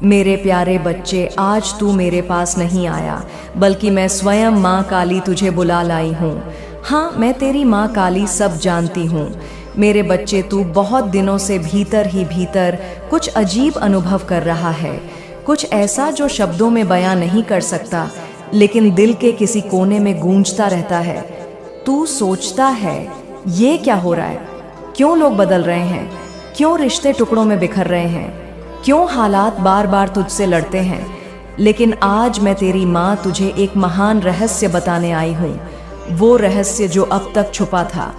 मेरे प्यारे बच्चे, आज तू मेरे पास नहीं आया, बल्कि मैं स्वयं माँ काली तुझे बुला लाई हूँ। हाँ, मैं तेरी माँ काली सब जानती हूँ। मेरे बच्चे, तू बहुत दिनों से भीतर ही भीतर कुछ अजीब अनुभव कर रहा है, कुछ ऐसा जो शब्दों में बयां नहीं कर सकता, लेकिन दिल के किसी कोने में गूंजता रहता है। तू सोचता है, ये क्या हो रहा है? क्यों लोग बदल रहे हैं? क्यों रिश्ते टुकड़ों में बिखर रहे हैं? क्यों हालात बार बार तुझसे लड़ते हैं? लेकिन आज मैं तेरी माँ तुझे एक महान रहस्य बताने आई हूँ। वो रहस्य जो अब तक छुपा था,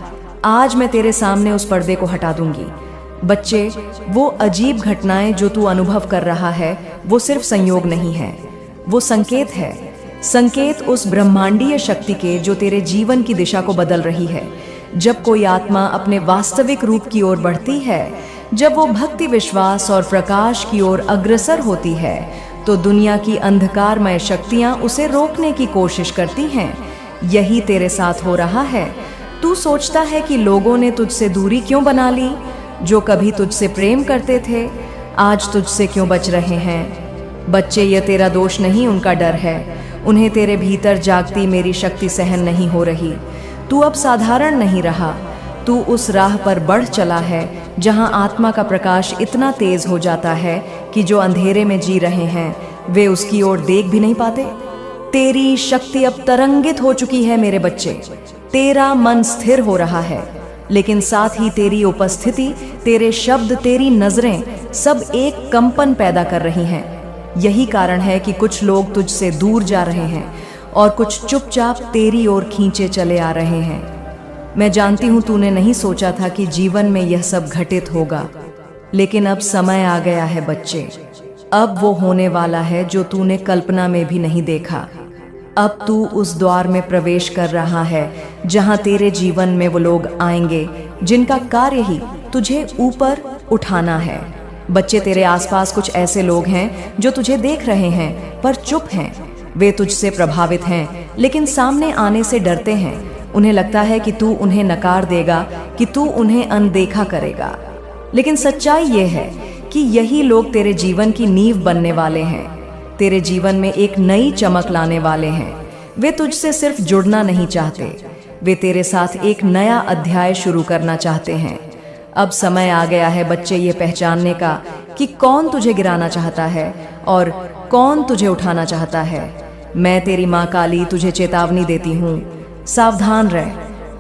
आज मैं तेरे सामने उस पर्दे को हटा दूंगी। बच्चे, वो अजीब घटनाएं जो तू अनुभव कर रहा है, वो सिर्फ संयोग नहीं है, वो संकेत है। संकेत उस ब्रह्मांडीय शक्ति के जो तेरे जीवन की दिशा को बदल रही है। जब कोई आत्मा अपने वास्तविक रूप की ओर बढ़ती है, जब वो भक्ति, विश्वास और प्रकाश की ओर अग्रसर होती है, तो दुनिया की अंधकारमय शक्तियां उसे रोकने की कोशिश करती हैं। यही तेरे साथ हो रहा है। तू सोचता है कि लोगों ने तुझसे दूरी क्यों बना ली? जो कभी तुझसे प्रेम करते थे, आज तुझसे क्यों बच रहे हैं? बच्चे, यह तेरा दोष नहीं, उनका डर है। उन्हें तेरे भीतर जागती मेरी शक्ति सहन नहीं हो रही। तू अब साधारण नहीं रहा, तू उस राह पर बढ़ चला है जहां आत्मा का प्रकाश इतना तेज हो जाता है कि जो अंधेरे में जी रहे हैं, वे उसकी ओर देख भी नहीं पाते। तेरी शक्ति अब तरंगित हो चुकी है मेरे बच्चे। तेरा मन स्थिर हो रहा है, लेकिन साथ ही तेरी उपस्थिति, तेरे शब्द, तेरी नजरें सब एक कंपन पैदा कर रही हैं। यही कारण है कि कुछ लोग तुझसे दूर जा रहे हैं और कुछ चुपचाप तेरी ओर खींचे चले आ रहे हैं। मैं जानती हूं तूने नहीं सोचा था कि जीवन में यह सब घटित होगा, लेकिन अब समय आ गया है बच्चे। अब वो होने वाला है जो तूने कल्पना में भी नहीं देखा। अब तू उस द्वार में प्रवेश कर रहा है जहां तेरे जीवन में वो लोग आएंगे जिनका कार्य ही तुझे ऊपर उठाना है। बच्चे, तेरे आसपास कुछ ऐसे लोग हैं जो तुझे देख रहे हैं पर चुप हैं। वे तुझसे प्रभावित हैं, लेकिन सामने आने से डरते हैं। उन्हें लगता है कि तू उन्हें नकार देगा, कि तू उन्हें अनदेखा करेगा। लेकिन सच्चाई ये है कि यही लोग तेरे जीवन की नींव बनने वाले हैं, तेरे जीवन में एक नई चमक लाने वाले हैं। वे तुझसे सिर्फ जुड़ना नहीं चाहते, वे तेरे साथ एक नया अध्याय शुरू करना चाहते हैं। अब समय आ गया है बच्चे, ये पहचानने का कि कौन तुझे गिराना चाहता है और कौन तुझे उठाना चाहता है। मैं तेरी माँ काली तुझे चेतावनी देती हूँ, सावधान रह।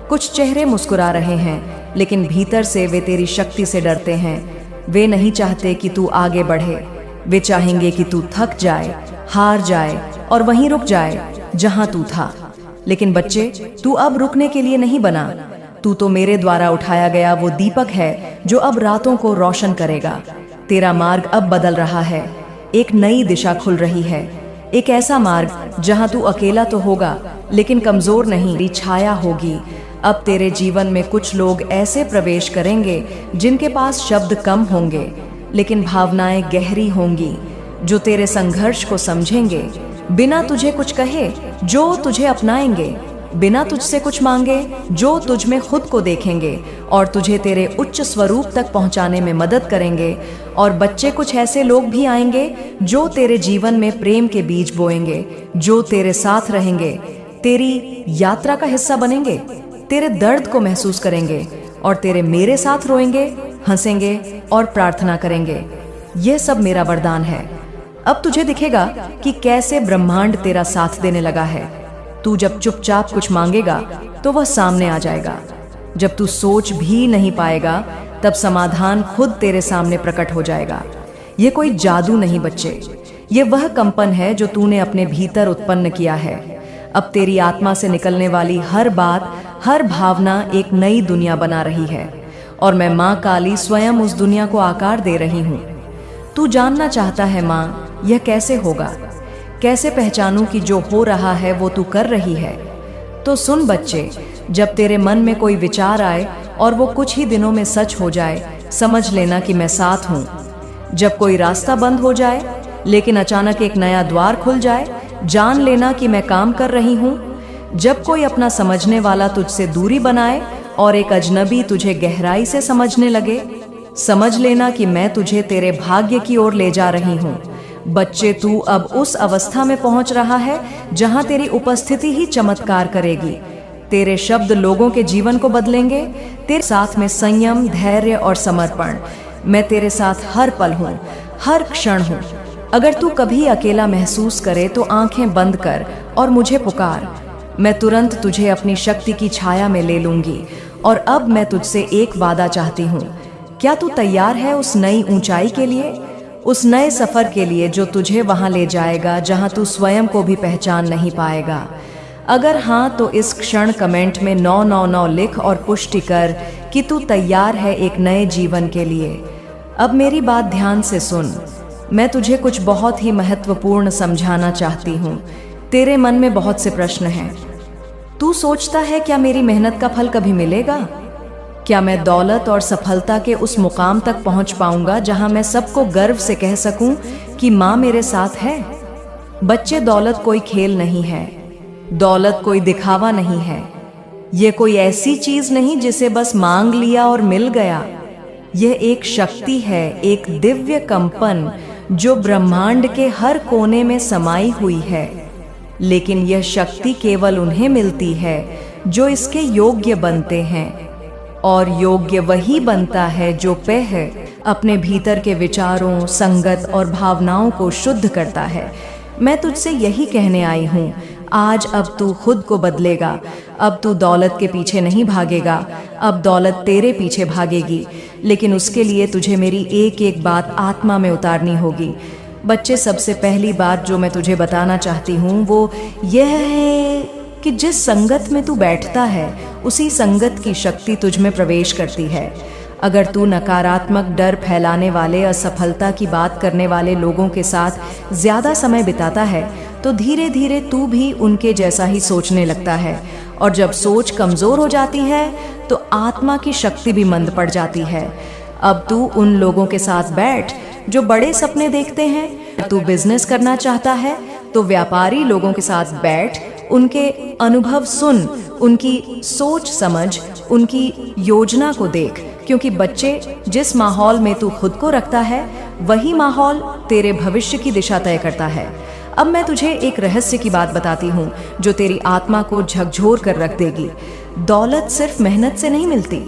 कुछ चेहरे मुस्कुरा रहे हैं, लेकिन भीतर से वे तेरी शक्ति से डरते हैं। वे नहीं चाहते कि तू आगे बढ़े, वे चाहेंगे कि तू थक जाए, हार जाए और वहीं रुक जाए जहां तू था। लेकिन बच्चे, तू अब रुकने के लिए नहीं बना। तू तो मेरे द्वारा उठाया गया वो दीपक है जो अब रातों को रोशन करेगा। तेरा मार्ग अब बदल रहा है, एक नई दिशा खुल रही है, एक ऐसा मार्ग जहां तू अकेला तो होगा लेकिन कमजोर नहीं, तेरी छाया होगी। अब तेरे जीवन में कुछ लोग ऐसे प्रवेश करेंगे जिनके पास शब्द कम होंगे, लेकिन भावनाएं गहरी होंगी, जो तेरे संघर्ष को समझेंगे, बिना तुझे कुछ कहे, जो तुझे अपनाएंगे, बिना तुझसे कुछ मांगे, जो तुझ में खुद को देखेंगे और तुझे तेरे उच्च स्वरूप तक पहुंचाने में मदद करेंगे। और बच्चे, कुछ ऐसे लोग भी आएंगे जो तेरे जीवन में प्रेम के बीज बोएंगे, जो तेरे साथ रहेंगे, तेरी यात्रा का हिस्सा बनेंगे, तेरे दर्द को महसूस करेंगे और तेरे मेरे साथ रोएंगे, हंसेंगे और प्रार्थना करेंगे। यह सब मेरा वरदान है। अब तुझे दिखेगा कि कैसे ब्रह्मांड तेरा साथ देने लगा है। तू जब चुपचाप कुछ मांगेगा तो वह सामने आ जाएगा। जब तू सोच भी नहीं पाएगा, तब समाधान खुद तेरे सामने प्रकट हो जाएगा। ये कोई जादू नहीं बच्चे, ये वह कंपन है जो तूने अपने भीतर उत्पन्न किया है। अब तेरी आत्मा से निकलने वाली हर बात, हर भावना एक नई दुनिया बना रही है, और मैं माँ काली स्वयं उस दुनिया को आकार दे रही हूँ। तू जानना चाहता है माँ, यह कैसे होगा? कैसे पहचानूं कि जो हो रहा है वो तू कर रही है? तो सुन बच्चे, जब तेरे मन में कोई विचार आए और वो कुछ ही दिनों में सच हो जाए, समझ लेना कि मैं साथ हूँ। जब कोई रास्ता बंद हो जाए लेकिन अचानक एक नया द्वार खुल जाए, जान लेना कि मैं काम कर रही हूँ। जब कोई अपना समझने वाला तुझसे दूरी बनाए और एक अजनबी तुझे गहराई से समझने लगे, समझ लेना कि मैं तुझे तेरे भाग्य की ओर ले जा रही हूँ। बच्चे, तू अब उस अवस्था में पहुंच रहा है जहां तेरी उपस्थिति ही चमत्कार करेगी। तेरे शब्द लोगों के जीवन को बदलेंगे। तेरे साथ में संयम, धैर्य और समर्पण। मैं तेरे साथ हर पल हूँ, हर क्षण हूँ। अगर तू कभी अकेला महसूस करे तो आंखें बंद कर और मुझे पुकार। मैं तुरंत तुझे अपनी शक्ति की छाया में ले लूंगी। और अब मैं तुझसे एक वादा चाहती हूँ। क्या तू तैयार है उस नई ऊंचाई के लिए, उस नए सफर के लिए जो तुझे वहां ले जाएगा जहां तू स्वयं को भी पहचान नहीं पाएगा? अगर हाँ, तो इस क्षण कमेंट में 999 लिख और पुष्टि कर कि तू तैयार है एक नए जीवन के लिए। अब मेरी बात ध्यान से सुन। मैं तुझे कुछ बहुत ही महत्वपूर्ण समझाना चाहती हूँ। तेरे मन में बहुत से प्रश्न हैं। तू सोचता है, क्या मेरी मेहनत का फल कभी मिलेगा? क्या मैं दौलत और सफलता के उस मुकाम तक पहुंच पाऊंगा जहां मैं सबको गर्व से कह सकूं कि माँ मेरे साथ है? बच्चे, दौलत कोई खेल नहीं है। दौलत कोई दिखावा नहीं है। ये कोई ऐसी चीज नहीं जिसे बस मांग लिया और मिल गया। यह एक शक्ति है, एक दिव्य कंपन जो ब्रह्मांड के हर कोने में समाई हुई है। लेकिन यह शक्ति केवल उन्हें मिलती है जो इसके योग्य बनते हैं। और योग्य वही बनता है जो अपने भीतर के विचारों, संगत और भावनाओं को शुद्ध करता है। मैं तुझसे यही कहने आई हूँ, आज अब तू खुद को बदलेगा। अब तू दौलत के पीछे नहीं भागेगा, अब दौलत तेरे पीछे भागेगी। लेकिन उसके लिए तुझे मेरी एक एक बात आत्मा में उतारनी होगी। बच्चे, सबसे पहली बात जो मैं तुझे बताना चाहती हूँ वो यह है कि जिस संगत में तू बैठता है उसी संगत की शक्ति तुझ में प्रवेश करती है। अगर तू नकारात्मक, डर फैलाने वाले, असफलता की बात करने वाले लोगों के साथ ज्यादा समय बिताता है तो धीरे धीरे तू भी उनके जैसा ही सोचने लगता है। और जब सोच कमजोर हो जाती है तो आत्मा की शक्ति भी मंद पड़ जाती है। अब तू उन लोगों के साथ बैठ जो बड़े सपने देखते हैं। तू बिजनेस करना चाहता है तो व्यापारी लोगों के साथ बैठ, उनके अनुभव सुन, उनकी सोच समझ, उनकी योजना को देख। क्योंकि बच्चे, जिस माहौल में तू खुद को रखता है वही माहौल तेरे भविष्य की दिशा तय करता है। अब मैं तुझे एक रहस्य की बात बताती हूँ जो तेरी आत्मा को झकझोर कर रख देगी। दौलत सिर्फ मेहनत से नहीं मिलती।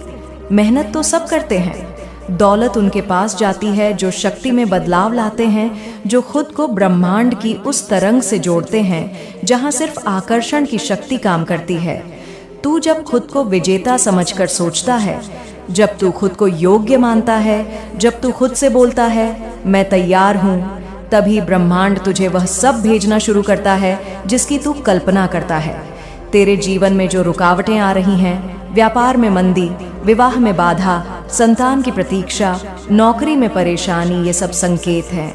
मेहनत तो सब करते हैं। दौलत उनके पास जाती है जो शक्ति में बदलाव लाते हैं, जो खुद को ब्रह्मांड की उस तरंग से जोड़ते हैं जहां सिर्फ आकर्षण की शक्ति काम करती है। तू जब खुद को विजेता समझकर सोचता है, जब तू खुद को योग्य मानता है, जब तू खुद से बोलता है मैं तैयार हूँ, तभी ब्रह्मांड तुझे वह सब भेजना शुरू करता है जिसकी तू कल्पना करता है। तेरे जीवन में जो रुकावटें आ रही हैं, व्यापार में मंदी, विवाह में बाधा, संतान की प्रतीक्षा, नौकरी में परेशानी, ये सब संकेत हैं।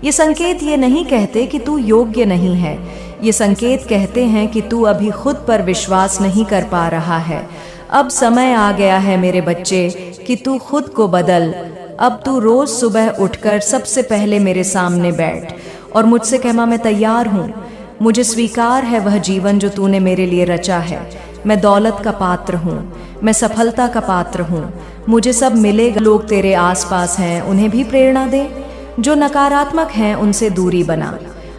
ये संकेत ये नहीं कहते कि तू योग्य नहीं है। ये संकेत कहते हैं कि तू अभी खुद पर विश्वास नहीं कर पा रहा है। अब समय आ गया है मेरे बच्चे कि तू खुद को बदल। अब तू रोज सुबह उठकर सबसे पहले मेरे सामने बैठ और मुझसे कह, मां मैं तैयार हूँ, मुझे स्वीकार है वह जीवन जो तूने मेरे लिए रचा है। मैं दौलत का पात्र हूँ, मैं सफलता का पात्र हूँ, मुझे सब मिलेगा। लोग तेरे आसपास हैं उन्हें भी प्रेरणा दे। जो नकारात्मक हैं उनसे दूरी बना।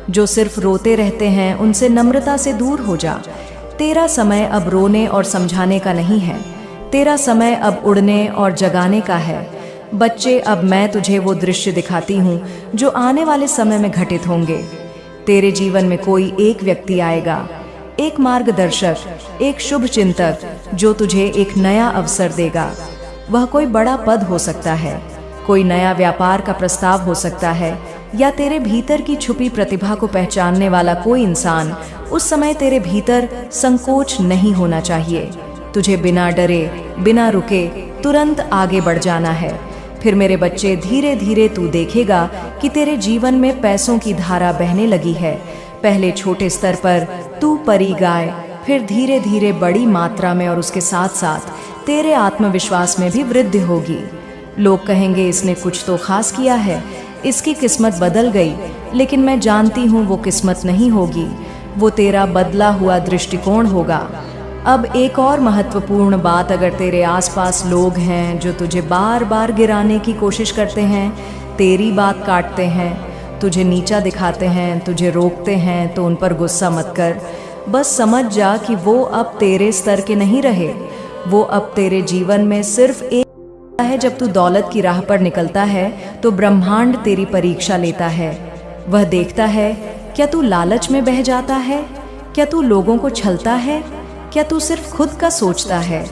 जो सिर्फ रोते रहते हैं उनसे नम्रता से दूर हो जा। तेरा समय अब रोने और समझाने का नहीं है। तेरा समय अब उड़ने और जगाने का है। बच्चे, अब मैं तुझे वो दृश्य दिखाती हूँ जो आने वाले समय में घटित होंगे। तेरे जीवन में कोई एक व्यक्ति आएगा, एक मार्गदर्शक, एक शुभ चिंतक जो तुझे एक नया अवसर देगा। वह कोई बड़ा पद हो सकता है, कोई नया व्यापार का प्रस्ताव हो सकता है, या तेरे भीतर की छुपी प्रतिभा को पहचानने वाला कोई इंसान। उस समय तेरे भीतर संकोच नहीं होना चाहिए। तुझे बिना डरे, बिना रुके तुरंत आगे बढ़ जाना है। फिर मेरे बच्चे, धीरे धीरे तू देखेगा कि तेरे जीवन में पैसों की धारा बहने लगी है। पहले छोटे स्तर पर तू परी गाय, फिर धीरे धीरे बड़ी मात्रा में, और उसके साथ साथ तेरे आत्मविश्वास में भी वृद्धि होगी। लोग कहेंगे इसने कुछ तो खास किया है, इसकी किस्मत बदल गई। लेकिन मैं जानती हूँ वो किस्मत नहीं होगी, वो तेरा बदला हुआ दृष्टिकोण होगा। अब एक और महत्वपूर्ण बात, अगर तेरे आसपास लोग हैं जो तुझे बार बार गिराने की कोशिश करते हैं, तेरी बात काटते हैं, तुझे नीचा दिखाते हैं, तुझे रोकते हैं, तो उन पर गुस्सा मत कर। बस समझ जा कि वो अब तेरे स्तर के नहीं रहे। वो अब तेरे जीवन में सिर्फ एक है। जब तू दौलत की राह पर निकलता है तो ब्रह्मांड तेरी परीक्षा लेता है। वह देखता है, क्या तू लालच में बह जाता है? क्या तू लोगों को छलता है? क्या तू सिर्फ खुद का सोचता है?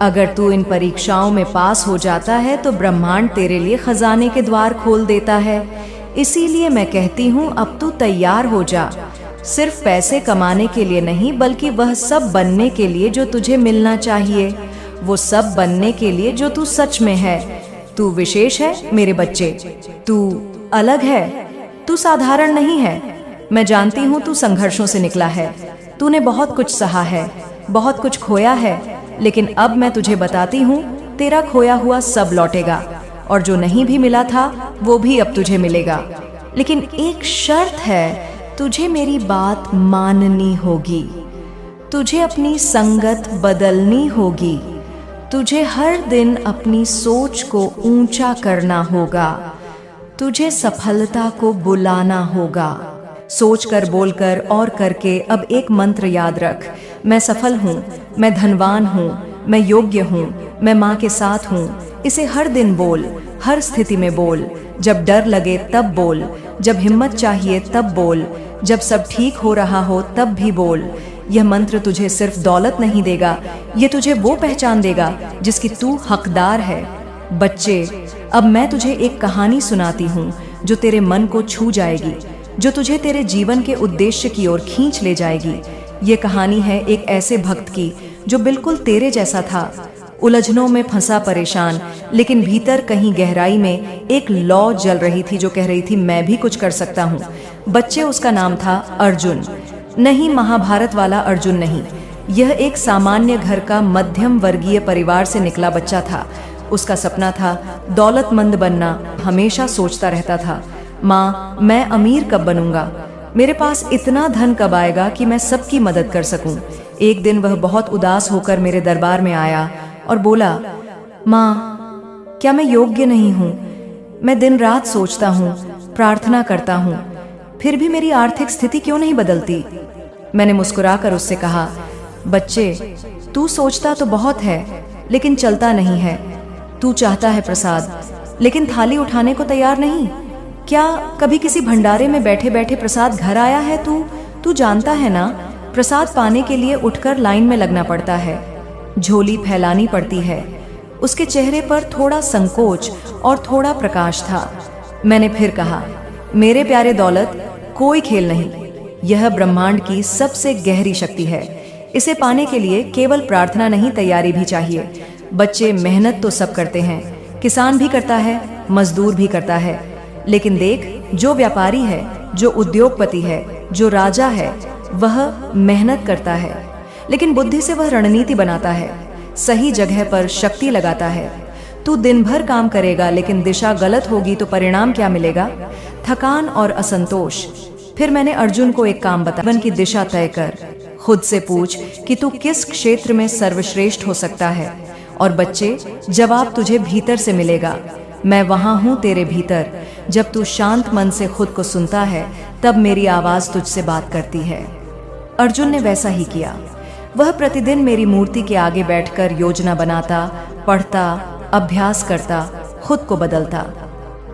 अगर तू इन परीक्षाओं में पास हो जाता है तो ब्रह्मांड तेरे लिए खजाने के द्वार खोल देता है। इसीलिए मैं कहती हूँ, अब तू तैयार हो जा, सिर्फ पैसे कमाने के लिए नहीं, बल्कि वह सब बनने के लिए जो तुझे मिलना चाहिए, वो सब बनने के लिए जो तू सच में है। तू विशेष है मेरे बच्चे, तू अलग है, तू साधारण नहीं है। मैं जानती हूँ तू संघर्षों से निकला है, तूने बहुत कुछ सहा है, बहुत कुछ खोया है, लेकिन अब मैं तुझे बताती हूँ, तेरा खोया हुआ सब लौटेगा, और जो नहीं भी मिला था वो भी अब तुझे मिलेगा। लेकिन एक शर्त है, तुझे मेरी बात माननी होगी, तुझे अपनी संगत बदलनी होगी, तुझे हर दिन अपनी सोच को ऊंचा करना होगा, तुझे सफलता को बुलाना होगा। सोचकर, बोलकर और करके अब एक मंत्र याद रख, मैं सफल हूँ, मैं धनवान हूँ, मैं योग्य हूँ, मैं माँ के साथ हूँ। इसे हर दिन बोल, हर स्थिति में बोल। जब डर लगे तब बोल, जब हिम्मत चाहिए तब बोल, जब सब ठीक हो रहा हो तब भी बोल। यह मंत्र तुझे सिर्फ दौलत नहीं देगा, ये तुझे वो पहचान देगा जिसकी तू हकदार है। बच्चे, अब मैं तुझे एक कहानी सुनाती हूँ जो तेरे मन को छू जाएगी, जो तुझे तेरे जीवन के उद्देश्य की ओर खींच ले जाएगी। ये कहानी है एक ऐसे भक्त की जो बिल्कुल तेरे जैसा था, उलझनों में फंसा परेशान, लेकिन भीतर कहीं गहराई में एक लौ जल रही थी जो कह रही थी, मैं भी कुछ कर सकता हूँ। बच्चे, उसका नाम था अर्जुन। नहीं, महाभारत वाला अर्जुन नहीं, यह एक सामान्य घर का मध्यम वर्गीय परिवार से निकला बच्चा था। उसका सपना था दौलतमंद बनना। हमेशा सोचता रहता था, माँ, मैं अमीर कब बनूंगा, मेरे पास इतना धन कब आएगा कि मैं सबकी मदद कर सकूं। एक दिन वह बहुत उदास होकर मेरे दरबार में आया और बोला, माँ, क्या मैं योग्य नहीं हूँ? मैं दिन रात सोचता हूँ, प्रार्थना करता हूँ, फिर भी मेरी आर्थिक स्थिति क्यों नहीं बदलती? मैंने मुस्कुराकर उससे कहा, बच्चे, तू सोचता तो बहुत है लेकिन चलता नहीं है। तू चाहता है प्रसाद, लेकिन थाली उठाने को तैयार नहीं। क्या कभी किसी भंडारे में बैठे बैठे प्रसाद घर आया है? तू जानता है ना, प्रसाद पाने के लिए उठकर लाइन में लगना पड़ता है, झोली फैलानी पड़ती है। उसके चेहरे पर थोड़ा संकोच और थोड़ा प्रकाश था। मैंने फिर कहा, मेरे प्यारे दौलत, कोई खेल नहीं, यह ब्रह्मांड की सबसे गहरी शक्ति है। इसे पाने के लिए केवल प्रार्थना नहीं, तैयारी भी चाहिए। बच्चे, मेहनत तो सब करते हैं, किसान भी करता है, मजदूर भी करता है, लेकिन देख, जो व्यापारी है, जो उद्योगपति है, जो राजा है, वह मेहनत करता है, लेकिन बुद्धि से वह रणनीति बनाता है, सही जगह पर शक्ति लगाता है। तू दिन भर काम करेगा, लेकिन दिशा गलत होगी तो परिणाम क्या मिलेगा? थकान और असंतोष। फिर मैंने अर्जुन को एक काम बताया, जीवन की दिशा तय कर, खुद से पूछ कि तू किस क्षेत्र में सर्वश्रेष्ठ हो सकता है। और बच्चे, जवाब तुझे भीतर से मिलेगा। मैं वहां हूं तेरे भीतर। जब तू शांत मन से खुद को सुनता है, तब मेरी आवाज तुझसे बात करती है। अर्जुन ने वैसा ही किया। वह प्रतिदिन मेरी मूर्ति के आगे बैठकर योजना बनाता, पढ़ता, अभ्यास करता, खुद को बदलता।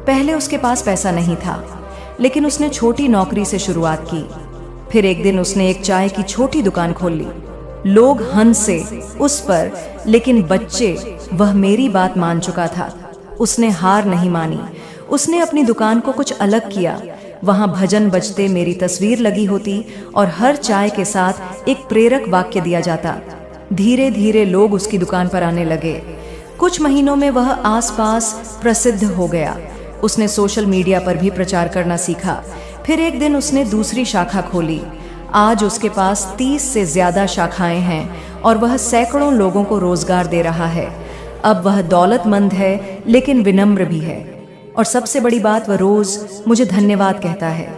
पहले उसके पास पैसा नहीं था, लेकिन उसने छोटी नौकरी से शुरुआत की। फिर एक दिन उसने एक चाय की छोटी दुकान खोल ली। लोग हंसे उस पर, लेकिन बच्चे, वह मेरी बात मान चुका था। उसने हार नहीं मानी। उसने अपनी दुकान को कुछ अलग किया। वहां भजन बजते, मेरी तस्वीर लगी होती और हर चाय के साथ एक प्रेरक वाक्य दिया जाता। धीरे धीरे लोग उसकी दुकान पर आने लगे। कुछ महीनों में वह आसपास प्रसिद्ध हो गया। उसने सोशल मीडिया पर भी प्रचार करना सीखा। फिर एक दिन उसने दूसरी शाखा खोली। आज उसके पास 30 से ज्यादा शाखाएं हैं और वह सैकड़ों लोगों को रोजगार दे रहा है। अब वह दौलतमंद है, लेकिन विनम्र भी है। और सबसे बड़ी बात, वह रोज मुझे धन्यवाद कहता है।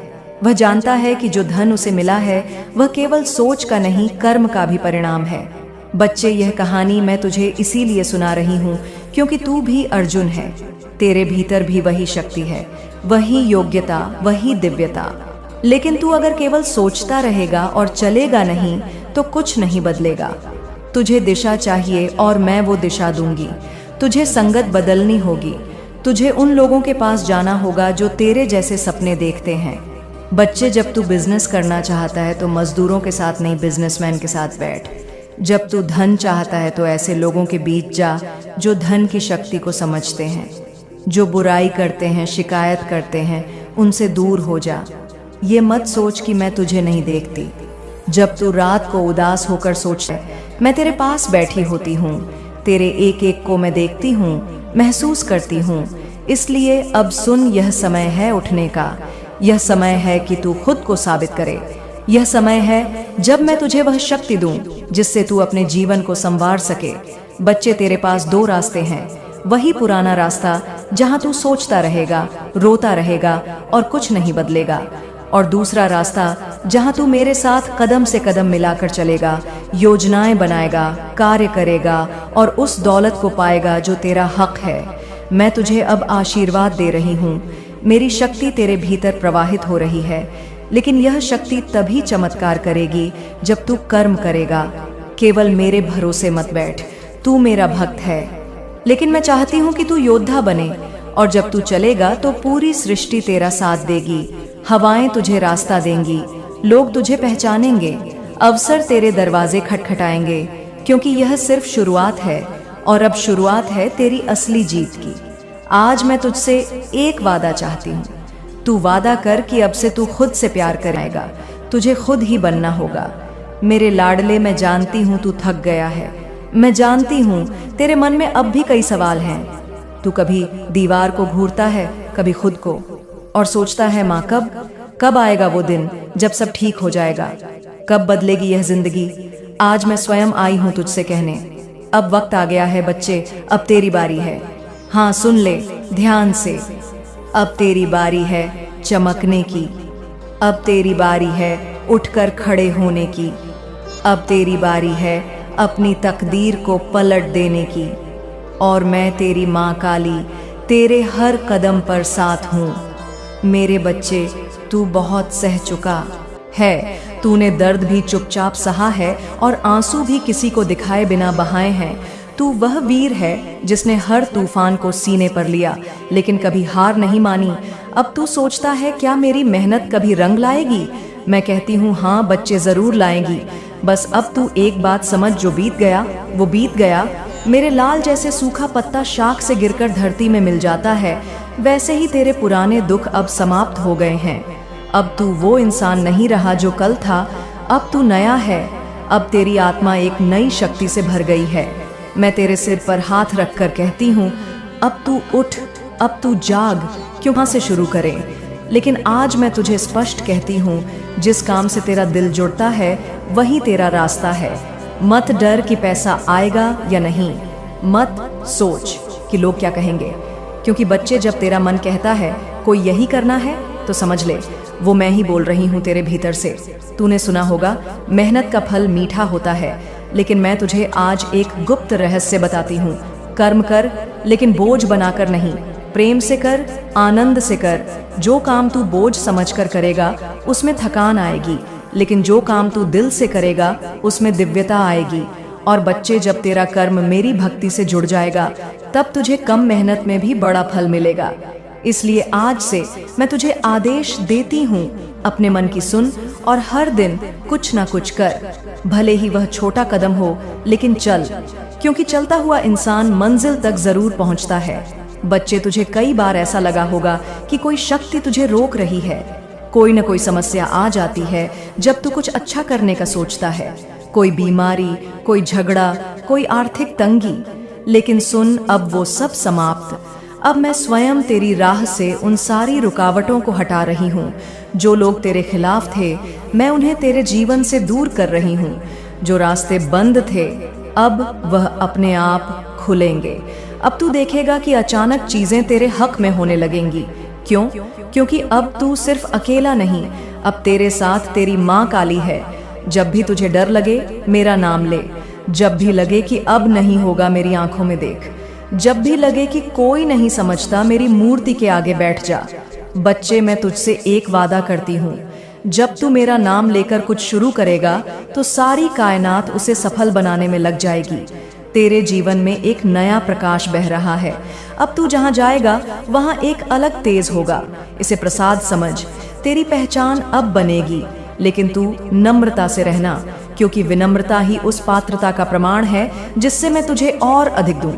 वह जानता है कि जो धन उसे मिला है वह केवल सोच का नहीं, कर्म का भी परिणाम है। बच्चे, यह कहानी मैं तुझे इसीलिए सुना रही हूँ क्योंकि तू भी अर्जुन है। तेरे भीतर भी वही शक्ति है। वही योग्यता, वही दिव्यता। लेकिन तू अगर केवल सोचता रहेगा और चलेगा नहीं तो कुछ नहीं बदलेगा। तुझे दिशा चाहिए और मैं वो दिशा दूंगी। तुझे संगत बदलनी होगी। तुझे उन लोगों के पास जाना होगा जो तेरे जैसे सपने देखते हैं। बच्चे, जब तू बिजनेस करना चाहता है तो मजदूरों के साथ नहीं, बिजनेसमैन के साथ बैठ। जब तू धन चाहता है तो ऐसे लोगों के बीच जा जो धन की शक्ति को समझते हैं। जो बुराई करते हैं, शिकायत करते हैं, उनसे दूर हो जा। ये मत सोच कि मैं तुझे नहीं देखती। जब तू रात को उदास होकर सोचता है, मैं तेरे पास बैठी होती हूँ। तेरे एक एक को मैं देखती हूँ, महसूस करती हूँ। इसलिए अब सुन, यह समय है उठने का। यह समय है कि तू खुद को साबित करे। यह समय है जब मैं तुझे वह शक्ति दूं जिससे तू अपने जीवन को संवार सके। बच्चे, तेरे पास दो रास्ते हैं। वही पुराना रास्ता जहां तू सोचता रहेगा, रोता रहेगा और कुछ नहीं बदलेगा, और दूसरा रास्ता जहां तू मेरे साथ कदम से कदम मिलाकर चलेगा, योजनाएं बनाएगा, कार्य करेगा और उस दौलत को पाएगा जो तेरा हक है। मैं तुझे अब आशीर्वाद दे रही हूँ। मेरी शक्ति तेरे भीतर प्रवाहित हो रही है, लेकिन यह शक्ति तभी चमत्कार करेगी जब तू कर्म करेगा। केवल मेरे भरोसे मत बैठ। तू मेरा भक्त है, लेकिन मैं चाहती हूँ कि तू योद्धा बने, और जब तू चलेगा तो पूरी सृष्टि तेरा साथ देगी। हवाएं तुझे रास्ता देंगी, लोग तुझे पहचानेंगे, अवसर तेरे दरवाजे खटखटाएंगे, क्योंकि यह सिर्फ शुरुआत है, और अब शुरुआत है तेरी असली जीत की। आज मैं तुझसे एक वादा चाहती हूँ। तू वादा कर कि अब से तू खुद से प्यार करेगा। तुझे खुद ही बनना होगा। मेरे लाडले, मैं जानती हूँ तू थक गया है। मैं जानती हूँ तेरे मन में अब भी कई सवाल हैं। तू कभी दीवार को घूरता है, कभी खुद को, और सोचता है, माँ कब आएगा वो दिन जब सब ठीक हो जाएगा? कब बदलेगी यह जिंदगी? आज मैं स्वयं आई हूँ तुझसे कहने, अब वक्त आ गया है बच्चे, अब तेरी बारी है। हाँ, सुन ले ध्यान से। अब तेरी बारी है चमकने की। अब तेरी बारी है उठकर खड़े होने की। अब तेरी बारी है अपनी तकदीर को पलट देने की। और मैं तेरी माँ काली तेरे हर कदम पर साथ हूँ। मेरे बच्चे, तू बहुत सह चुका है। तूने दर्द भी चुपचाप सहा है और आंसू भी किसी को दिखाए बिना बहाए हैं। तू वह वीर है जिसने हर तूफान को सीने पर लिया, लेकिन कभी हार नहीं मानी। अब तू सोचता है, क्या मेरी मेहनत कभी रंग लाएगी? मैं कहती हूँ, हाँ बच्चे, जरूर लाएगी। बस अब तू एक बात समझ, जो बीत गया वो बीत गया। मेरे लाल जैसे सूखा पत्ता शाख से गिरकर धरती में मिल जाता है, वैसे ही तेरे पुराने दुख अब समाप्त हो गए हैं। अब तू वो इंसान नहीं रहा जो कल था। अब तू नया है। अब तेरी आत्मा एक नई शक्ति से भर गई है। मैं तेरे सिर पर हाथ रखकर कहती हूँ, अब तू उठ, अब तू जाग। क्यों कहाँ से शुरू करें? लेकिन आज मैं तुझे स्पष्ट कहती हूँ, जिस काम से तेरा दिल जुड़ता है वही तेरा रास्ता है। मत डर कि पैसा आएगा या नहीं। मत सोच कि लोग क्या कहेंगे, क्योंकि बच्चे, जब तेरा मन कहता है कोई यही करना है तो समझ ले वो मैं ही बोल रही हूँ तेरे भीतर से। तूने सुना होगा, मेहनत का फल मीठा होता है, लेकिन मैं तुझे आज एक गुप्त रहस्य बताती हूँ। कर्म कर, लेकिन बोझ बनाकर नहीं। प्रेम से कर, आनंद से कर। जो काम तू बोझ समझकर करेगा उसमें थकान आएगी, लेकिन जो काम तू दिल से करेगा उसमें दिव्यता आएगी। और बच्चे, जब तेरा कर्म मेरी भक्ति से जुड़ जाएगा तब तुझे कम मेहनत में भी बड़ा फल मिलेगा। इसलिए आज से मैं तुझे आदेश देती हूँ, अपने मन की सुन और हर दिन कुछ ना कुछ कर। भले ही वह छोटा कदम हो, लेकिन चल, क्योंकि चलता हुआ इंसान मंजिल तक जरूर पहुँचता है। बच्चे, तुझे कई बार ऐसा लगा होगा कि कोई शक्ति तुझे रोक रही है। कोई न कोई समस्या आ जाती है जब तू कुछ अच्छा करने का सोचता है। कोई बीमारी, कोई झगड़ा, कोई आर्थिक तंगी। लेकिन सुन, अब वो सब समाप्त। अब मैं स्वयं तेरी राह से उन सारी रुकावटों को हटा रही हूँ। जो लोग तेरे खिलाफ थे, मैं उन्हें तेरे जीवन से दूर कर रही हूँ। जो रास्ते बंद थे, अब वह अपने आप खुलेंगे। अब तू देखेगा कि अचानक चीजें तेरे हक में होने लगेंगी। क्यों? क्योंकि अब तू सिर्फ अकेला नहीं, अब तेरे साथ तेरी माँ काली है। जब भी तुझे डर लगे, मेरा नाम ले। जब भी लगे कि अब नहीं होगा, मेरी आंखों में देख। जब भी लगे कि कोई नहीं समझता, मेरी मूर्ति के आगे बैठ जा। बच्चे, मैं तुझसे एक वादा करती हूँ, जब तू मेरा नाम लेकर कुछ शुरू करेगा तो सारी कायनात उसे सफल बनाने में लग जाएगी। तेरे जीवन में एक नया प्रकाश बह रहा है। अब तू जहाँ जाएगा वहाँ एक अलग तेज होगा। इसे प्रसाद समझ। तेरी पहचान अब बनेगी, लेकिन तू नम्रता से रहना, क्योंकि विनम्रता ही उस पात्रता का प्रमाण है जिससे मैं तुझे और अधिक दूं।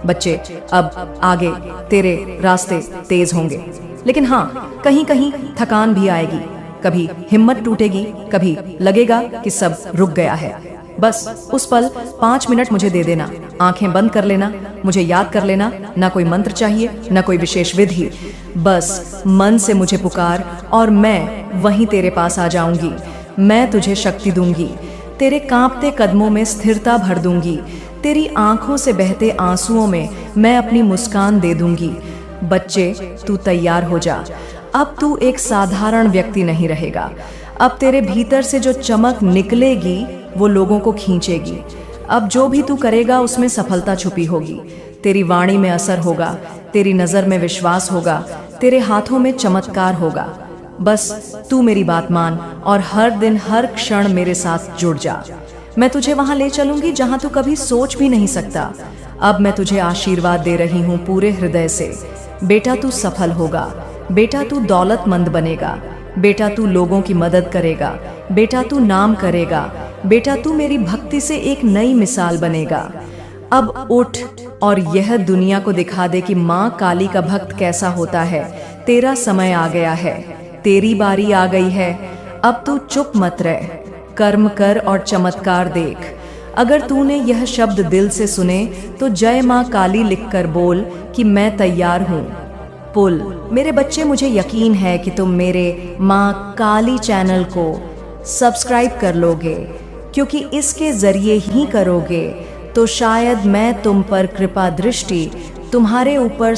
बच्चे, अब आगे तेरे रास्ते तेज होंगे, लेकिन हाँ, कहीं कहीं थकान भी आएगी। कभी हिम्मत टूटेगी, कभी लगेगा कि सब रुक गया है। बस उस पल 5 मिनट मुझे दे देना, आंखें बंद कर लेना, मुझे याद कर लेना। ना कोई मंत्र चाहिए, ना कोई विशेष विधि, बस मन से मुझे पुकार और मैं वहीं तेरे पास आ जाऊंगी। मैं तुझे शक्ति दूंगी, तेरे कांपते कदमों में स्थिरता भर दूंगी, तेरी आंखों से बहते आंसुओं में मैं अपनी मुस्कान दे दूंगी। बच्चे, तू तैयार हो जा। अब तू एक साधारण व्यक्ति नहीं रहेगा। अब तेरे भीतर से जो चमक निकलेगी वो लोगों को खींचेगी। अब जो भी तू करेगा उसमें सफलता छुपी होगी। तेरी वाणी में असर होगा, तेरी नजर में विश्वास होगा, तेरे हाथों में चमत्कार होगा। बस तू मेरी बात मान और हर दिन हर क्षण मेरे साथ जुड़ जा। मैं तुझे वहां ले चलूंगी जहां तू कभी सोच भी नहीं सकता। अब मैं तुझे आशीर्वाद दे रही हूँ पूरे हृदय से। बेटा, तू सफल होगा। बेटा, तू दौलतमंद बनेगा। बेटा, तू लोगों की मदद करेगा। बेटा, तू नाम करेगा। बेटा, तू मेरी भक्ति से एक नई मिसाल बनेगा। अब उठ और यह दुनिया को दिखा दे कि माँ काली का भक्त कैसा होता है। तेरा समय आ गया है, तेरी बारी आ गई है। अब तू चुप मत रह, कर्म कर और चमत्कार देख। अगर तूने यह शब्द दिल से सुने तो जय माँ काली लिखकर बोल कि मैं तैयार हूँ। पुल, मेरे बच्चे, मुझे यकीन है कि तुम मेरे माँ काली चैनल को सब्सक्राइब कर लोगे, क्योंकि इसके जरिए ही करोगे तो शायद मैं तुम पर कृपा दृष्टि तुम्हारे ऊपर